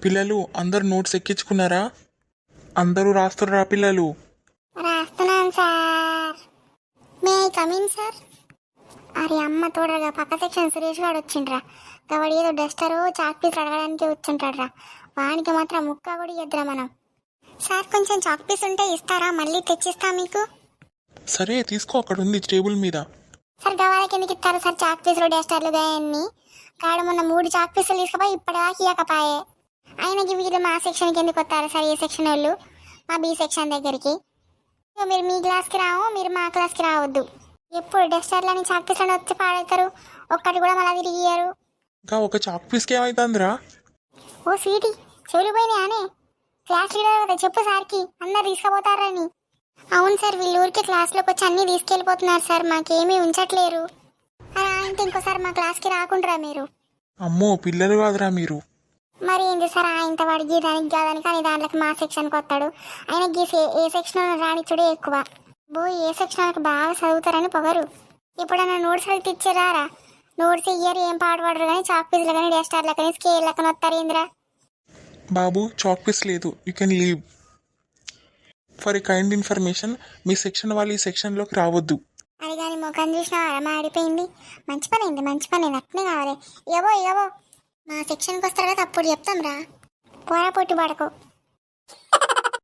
పిల్లలు అందరు నోట్స్ ఎక్కించుకున్నారా? అందరూ రాస్తున్నారా పిల్లలు? రాస్తున్నాను sir. May I come in sir? అరే అమ్మ తోడగా పక్క సెక్షన్ సురేష్ గారు వచ్చిండ్రా. కాబట్టి ఏదో డస్టరు చాక్ పీస్ అడగడానికి వచ్చింటాడ్రా. వానికి మాత్రం ముక్క కూడా ఇద్దరా మనం. సార్ కొంచెం చాక్ పీస్ ఉంటే ఇస్తారా? మళ్ళీ తెచ్చిస్తా మీకు. సరే తీసుకో, అక్కడ ఉంది టేబుల్ మీద. సార్ గవాలకి ఎందుకు ఇస్తారు సార్ చాక్ పీసులు డస్టర్లు గాయన్ని? కాడు మొన్న 3 చాక్ పీసులు తీసుకుపోయి ఇప్పటిదాకా ఇవ్వకపాయే. ఆయనకి వీళ్ళు మా సెక్షన్కి ఎందుకు వస్తారు సార్? ఏ సెక్షన్ వాళ్ళు మా బి సెక్షన్ దగ్గరికి. మీరు మీ క్లాస్కి రావు, మీరు మా క్లాస్కి రావద్దు. ఎప్పుడు డస్టర్లని చాక్ పీసులను వచ్చి పాడవుతారు, ఒక్కటి కూడా మళ్ళీ తిరిగియ్యారు. ఇంకా ఒక చాక్ పీస్కి ఏమైతుందిరా? ఓ స్వీటీ, చెవులు పోయినాయనే? క్లాస్ లీడర్ కదా, చెప్పు సార్కి అందరు తీసుకుపోతారని. అవును సార్, వీళ్ళు ఊరికి క్లాస్లోకి వచ్చి అన్నీ తీసుకెళ్ళిపోతున్నారు సార్, మాకేమీ ఉంచట్లేరు. అలా అంటే ఇంకోసారి మా క్లాస్కి రాకుండ్రా మీరు. అమ్మో పిల్లలు కాదురా మీరు. మరి ఏంటి సార్ ఇంత వాడికి దానికి కాదని, కానీ దాంట్లోకి మా సెక్షన్కి వస్తాడు. ఆయనకి ఏ సెక్షన్ రానిచ్చుడే ఎక్కువ. ఏ సెక్షన్ వాళ్ళకి బాగా చదువుతారని పొగరు. ఎప్పుడైనా నోట్స్ అడిగితే ఇచ్చారా? నోట్స్ ఇయ్యరు, ఏం పాడుపడరు, కానీ చాక్ పీసులు కానీ డస్టర్లు కానీ స్కేల్ కానీ వస్తారు. ఏంద్రా బాబు చాక్ పీస్ లేదు, you can leave. For a kind information, me section వాళ్ళు ఈ సెక్షన్లోకి రావద్దు. అది కానీ ముఖం చూసినా మాడిపోయింది. మంచి పని అయింది, మంచి పని అయింది, అట్నే కావాలి. ఏవో మా సెక్షన్కి వస్తారు కదా, అప్పుడు చెప్తాం రా. పోరా పొట్టు పడకు.